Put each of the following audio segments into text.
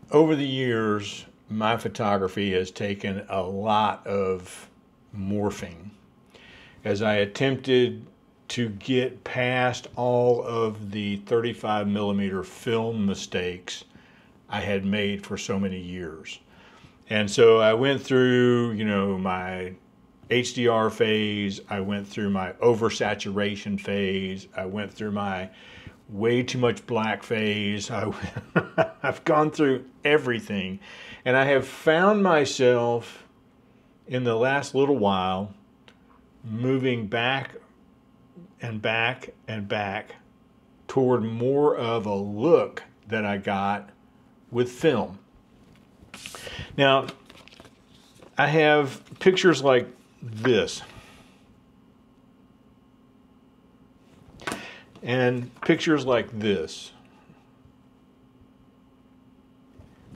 Over the years, my photography has taken a lot of morphing as I attempted to get past all of the 35mm film mistakes I had made for so many years. And so I went through, my HDR phase, I went through my oversaturation phase, I went through my way too much black phase. I've gone through everything, and I have found myself in the last little while moving back and back and back toward more of a look that I got with film. Now, I have pictures like this, and pictures like this.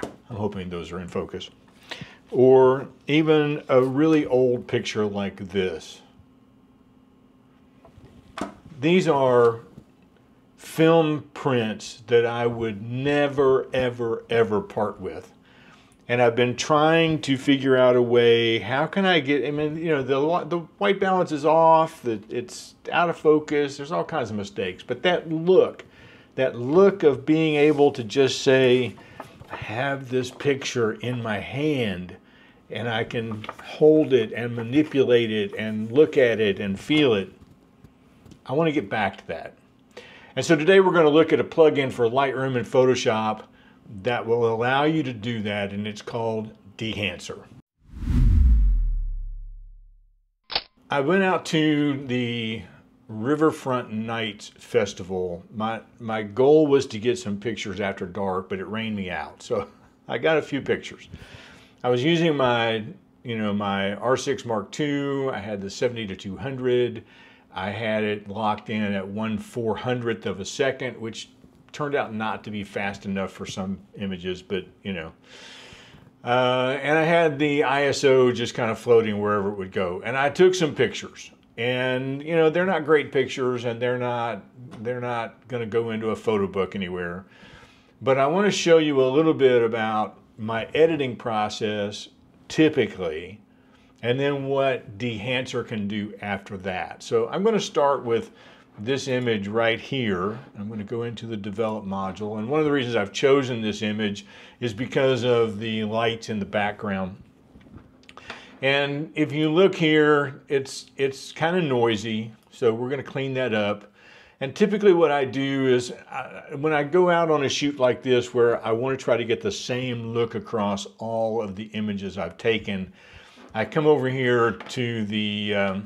I'm hoping those are in focus. Or even a really old picture like this. These are film prints that I would never, ever, ever part with. And I've been trying to figure out a way, how can I get, the white balance is off, it's out of focus, there's all kinds of mistakes. But that look of being able to just say, I have this picture in my hand and I can hold it and manipulate it and look at it and feel it. I want to get back to that. And so today we're going to look at a plugin for Lightroom and Photoshop that will allow you to do that, and it's called Dehancer. I went out to the Riverfront Nights Festival. My goal was to get some pictures after dark, but it rained me out. So I got a few pictures. I was using my R6 Mark II. I had the 70-200. I had it locked in at 1/400th of a second, which turned out not to be fast enough for some images, but and I had the ISO just kind of floating wherever it would go. And I took some pictures, and they're not great pictures, and they're not going to go into a photo book anywhere. But I want to show you a little bit about my editing process typically, and then what Dehancer can do after that. So I'm going to start with this image right here. I'm going to go into the develop module, and one of the reasons I've chosen this image is because of the lights in the background. And if you look here, it's kind of noisy, so we're going to clean that up. And typically what I do is when I go out on a shoot like this where I want to try to get the same look across all of the images I've taken, I come over here to the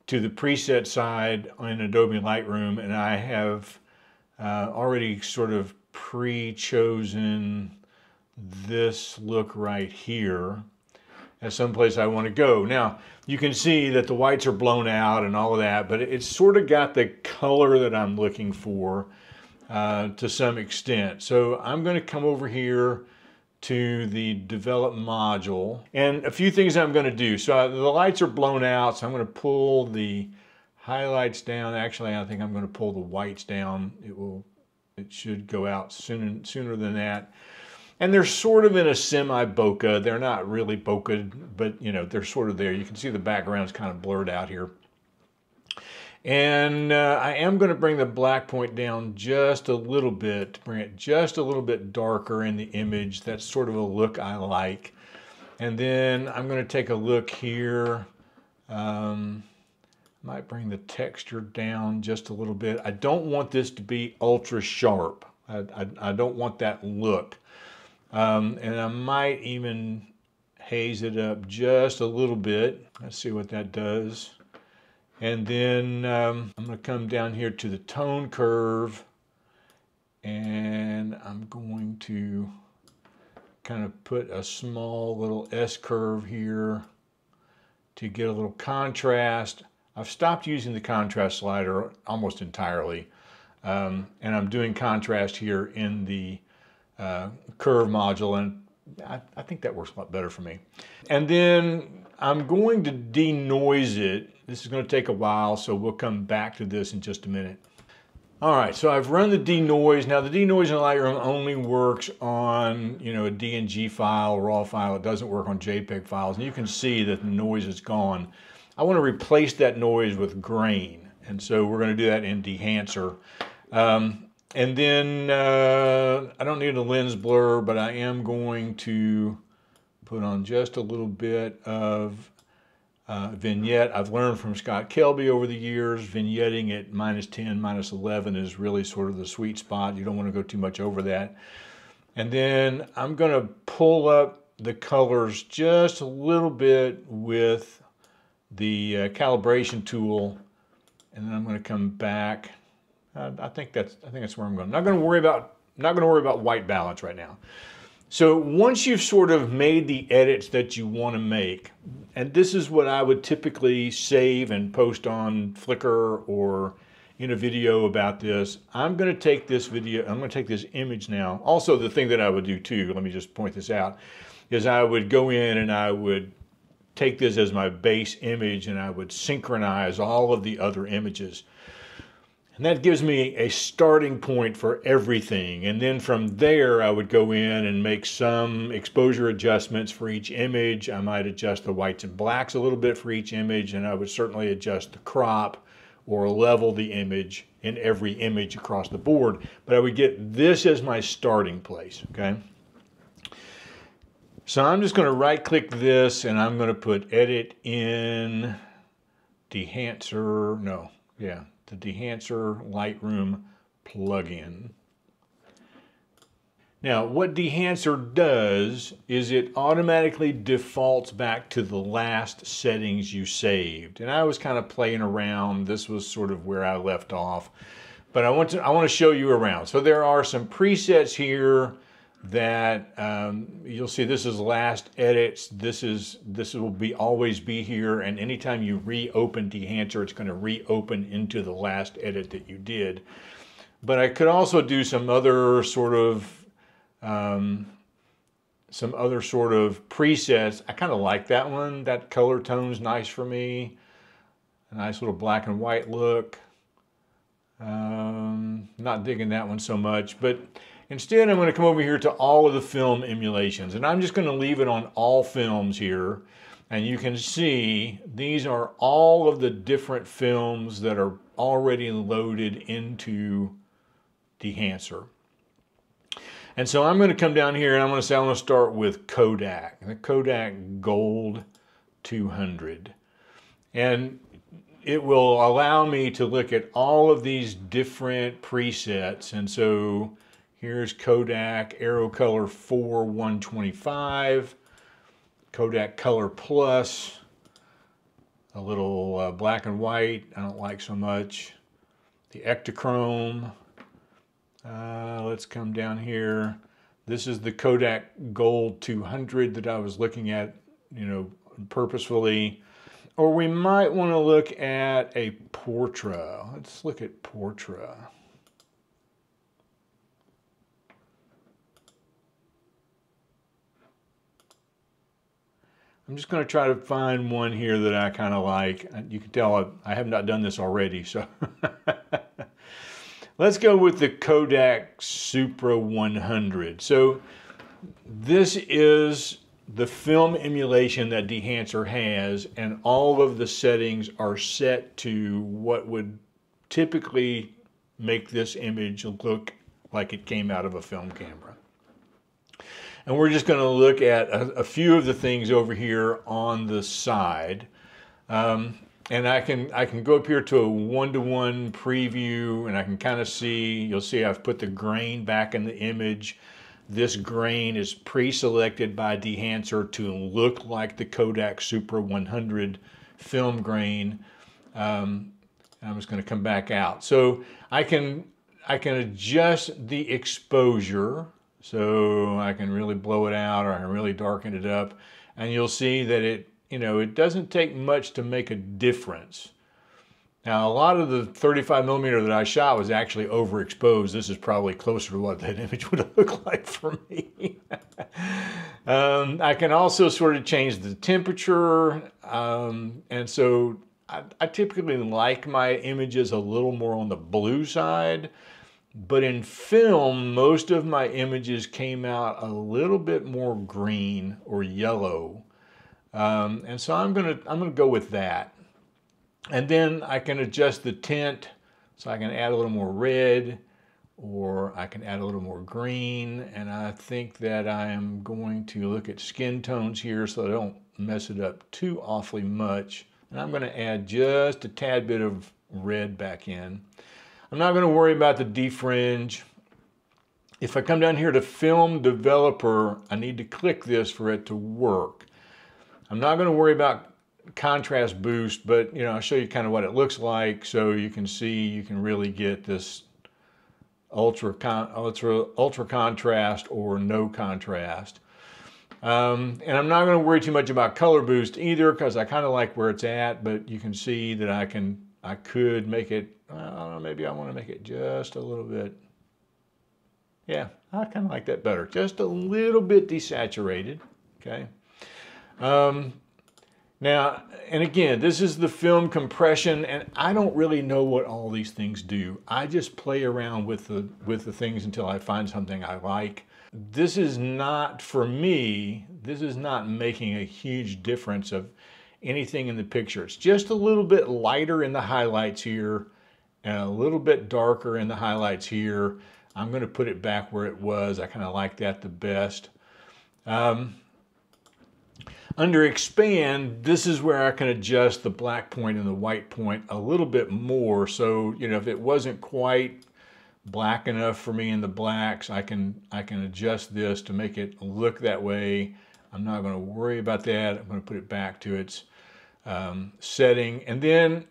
preset side in Adobe Lightroom, and I have already sort of pre-chosen this look right here as someplace I want to go. Now, you can see that the whites are blown out and all of that, but it's sort of got the color that I'm looking for to some extent. So I'm going to come over here to the develop module, and a few things I'm going to do. So the lights are blown out, so I'm going to pull the highlights down. Actually, I think I'm going to pull the whites down. It should go out sooner than that. And they're sort of in a semi-bokeh. They're not really bokeh, but they're sort of there. You can see the background's kind of blurred out here. And I am going to bring the black point down just a little bit to bring it just a little bit darker in the image. That's sort of a look I like. And then I'm going to take a look here. Might bring the texture down just a little bit. I don't want this to be ultra sharp. I don't want that look. And I might even haze it up just a little bit. Let's see what that does. And then I'm going to come down here to the tone curve, and I'm going to kind of put a small little S curve here to get a little contrast. I've stopped using the contrast slider almost entirely, and I'm doing contrast here in the curve module, and I think that works a lot better for me. And then I'm going to denoise it. This is going to take a while, so we'll come back to this in just a minute. All right, so I've run the denoise. Now the denoise in Lightroom only works on, you know, a DNG file, raw file. It doesn't work on JPEG files. And you can see that the noise is gone. I want to replace that noise with grain. And so we're going to do that in Dehancer. And then I don't need a lens blur, but I am going to put on just a little bit of vignette. I've learned from Scott Kelby over the years, vignetting at -10, -11 is really sort of the sweet spot. You don't want to go too much over that. And then I'm going to pull up the colors just a little bit with the calibration tool, and then I'm going to come back. I think that's where I'm going. Not going to worry about white balance right now. So once you've sort of made the edits that you want to make, and this is what I would typically save and post on Flickr or in a video about this, I'm going to take this video, I'm going to take this image now. Also, the thing that I would do too, let me just point this out, is I would go in and I would take this as my base image and I would synchronize all of the other images. And that gives me a starting point for everything. And then from there, I would go in and make some exposure adjustments for each image. I might adjust the whites and blacks a little bit for each image, and I would certainly adjust the crop or level the image in every image across the board. But I would get this as my starting place, okay? So I'm just going to right-click this, and I'm going to put Edit in Dehancer, the Dehancer Lightroom plugin. Now, what Dehancer does is it automatically defaults back to the last settings you saved. And I was kind of playing around. This was sort of where I left off. But I want to show you around. So there are some presets here that you'll see. This is last edits. This will always be here, and anytime you reopen Dehancer, it's going to reopen into the last edit that you did. But I could also do some other sort of presets. I kind of like that one. That color tone's nice for me. A nice little black and white look. Not digging that one so much, but instead, I'm going to come over here to all of the film emulations, and I'm just going to leave it on all films here. And you can see these are all of the different films that are already loaded into Dehancer. And so I'm going to come down here and I'm going to say I'm going to start with Kodak, the Kodak Gold 200. And it will allow me to look at all of these different presets. And so here's Kodak AeroColor 4 125, Kodak Color Plus, a little black and white, I don't like so much. The Ektachrome, let's come down here. This is the Kodak Gold 200 that I was looking at, you know, purposefully. Or we might want to look at a Portra. Let's look at Portra. I'm just going to try to find one here that I kind of like. You can tell I have not done this already, so let's go with the Kodak Supra 100. So this is the film emulation that Dehancer has, and all of the settings are set to what would typically make this image look like it came out of a film camera. And we're just going to look at a few of the things over here on the side. And I can go up here to a one-to-one preview, and I can kind of see, you'll see I've put the grain back in the image. This grain is pre-selected by Dehancer to look like the Kodak Supra 100 film grain. I'm just going to come back out. So I can adjust the exposure. So I can really blow it out, or I can really darken it up. And you'll see that it doesn't take much to make a difference. Now, a lot of the 35mm that I shot was actually overexposed. This is probably closer to what that image would look like for me. I can also sort of change the temperature. And so I typically like my images a little more on the blue side, but in film, most of my images came out a little bit more green or yellow. And so I'm gonna go with that. And then I can adjust the tint, so I can add a little more red, or I can add a little more green. And I think that I am going to look at skin tones here so I don't mess it up too awfully much. And I'm going to add just a tad bit of red back in. I'm not going to worry about the defringe. If I come down here to Film Developer, I need to click this for it to work. I'm not going to worry about contrast boost, but I'll show you kind of what it looks like so you can see, you can really get this ultra contrast or no contrast. And I'm not going to worry too much about color boost either, because I kind of like where it's at, but you can see that I could make it, I don't know, maybe I want to make it just a little bit. Yeah, I kind of like that better. Just a little bit desaturated, okay? Now, and again, this is the film compression, and I don't really know what all these things do. I just play around with the things until I find something I like. This is not, for me, this is not making a huge difference of anything in the picture. It's just a little bit lighter in the highlights here and a little bit darker in the highlights here. I'm going to put it back where it was. I kind of like that the best. Under expand, this is where I can adjust the black point and the white point a little bit more. So, if it wasn't quite black enough for me in the blacks, I can adjust this to make it look that way. I'm not going to worry about that. I'm going to put it back to its setting. And then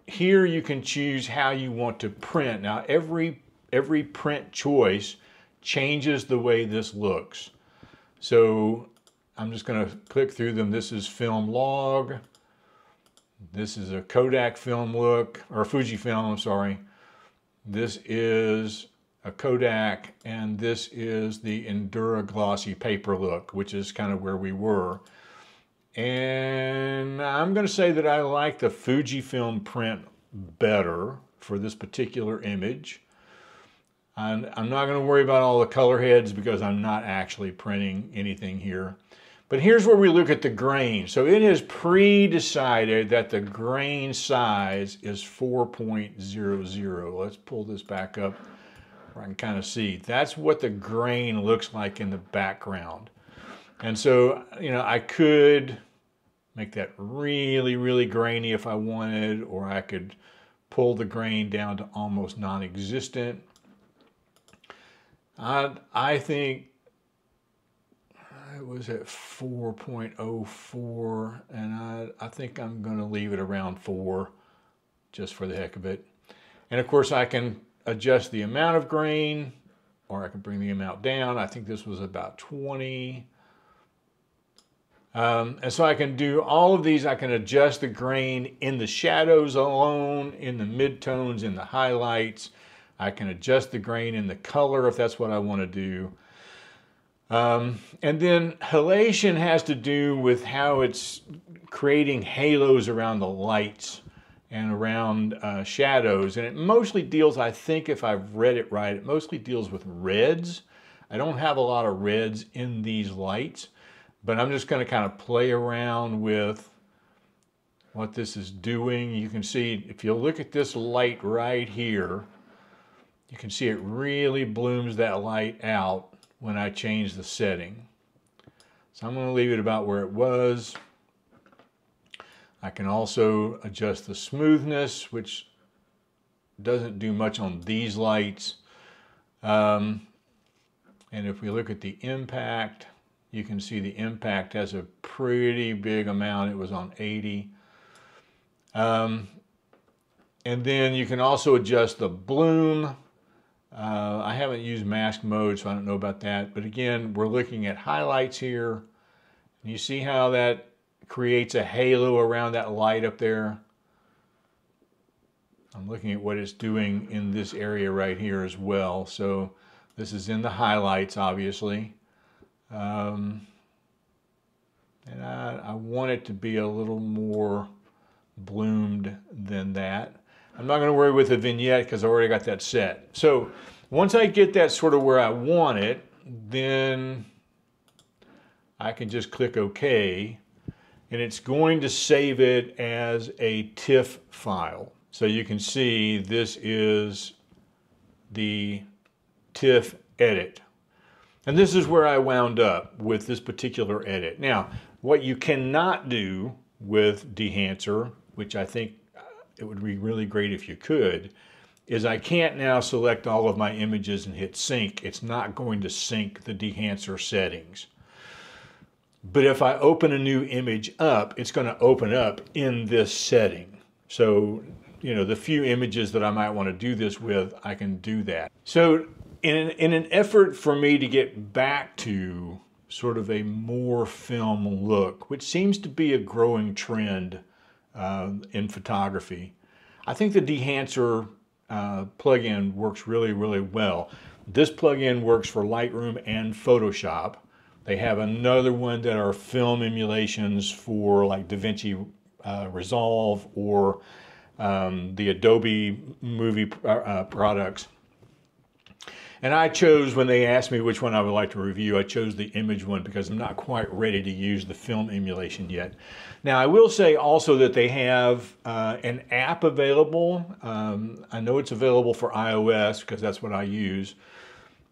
here you can choose how you want to print. Now, every print choice changes the way this looks. So I'm just going to click through them. This is film log. This is a Kodak film look, or Fujifilm, I'm sorry. This is a Kodak, and this is the Endura glossy paper look, which is kind of where we were. And I'm going to say that I like the Fujifilm print better for this particular image. I'm not going to worry about all the color heads because I'm not actually printing anything here. But here's where we look at the grain. So it is pre-decided that the grain size is 4.00. Let's pull this back up where I can kind of see. That's what the grain looks like in the background. And so, I could make that really, really grainy if I wanted, or I could pull the grain down to almost non-existent. I think it was at 4.04, and I think I'm going to leave it around 4 just for the heck of it. And of course I can adjust the amount of grain, or I can bring the amount down. I think this was about 20. And so I can do all of these. I can adjust the grain in the shadows alone, in the midtones, in the highlights. I can adjust the grain in the color if that's what I want to do. And then halation has to do with how it's creating halos around the lights and around shadows. And it mostly deals, I think if I've read it right, it mostly deals with reds. I don't have a lot of reds in these lights, but I'm just going to kind of play around with what this is doing. You can see, if you look at this light right here, you can see it really blooms that light out when I change the setting. So I'm going to leave it about where it was. I can also adjust the smoothness, which doesn't do much on these lights. And if we look at the impact, you can see the impact has a pretty big amount. It was on 80. And then you can also adjust the bloom. I haven't used mask mode, so I don't know about that. But again, we're looking at highlights here. And you see how that creates a halo around that light up there? I'm looking at what it's doing in this area right here as well. So this is in the highlights, obviously. And I want it to be a little more bloomed than that. I'm not going to worry with the vignette because I already got that set. So once I get that sort of where I want it, then I can just click OK, and it's going to save it as a TIFF file. So you can see this is the TIFF edit. And this is where I wound up with this particular edit. Now, what you cannot do with Dehancer, which I think it would be really great if you could, is I can't now select all of my images and hit sync. It's not going to sync the Dehancer settings. But if I open a new image up, it's going to open up in this setting. So, you know, the few images that I might want to do this with, I can do that. So in an effort for me to get back to sort of a more film look, which seems to be a growing trend in photography, I think the Dehancer plugin works really, really well. This plugin works for Lightroom and Photoshop. They have another one that are film emulations for like DaVinci Resolve or the Adobe movie products. And I chose, when they asked me which one I would like to review, I chose the image one because I'm not quite ready to use the film emulation yet. Now, I will say also that they have an app available. I know it's available for iOS because that's what I use.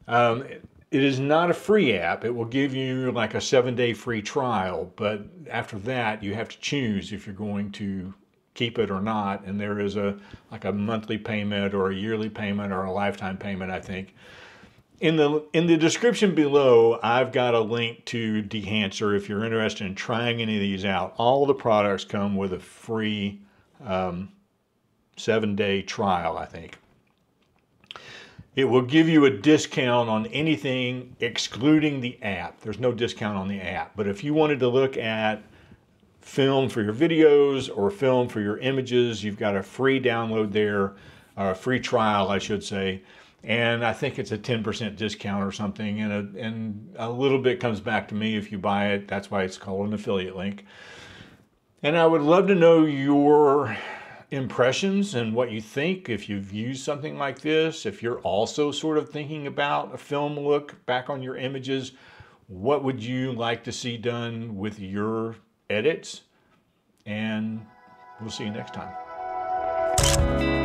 It is not a free app. It will give you like a 7-day free trial, but after that, you have to choose if you're going to keep it or not. And there is like a monthly payment or a yearly payment or a lifetime payment, I think. In the description below, I've got a link to Dehancer if you're interested in trying any of these out. All the products come with a free 7-day trial, I think. It will give you a discount on anything excluding the app. There's no discount on the app. But if you wanted to look at film for your videos or film for your images, you've got a free download there, or a free trial, I should say. And I think it's a 10% discount or something, and a little bit comes back to me if you buy it. That's why it's called an affiliate link. And I would love to know your impressions and what you think, if you've used something like this, if you're also sort of thinking about a film look back on your images. What would you like to see done with your edits? And we'll see you next time.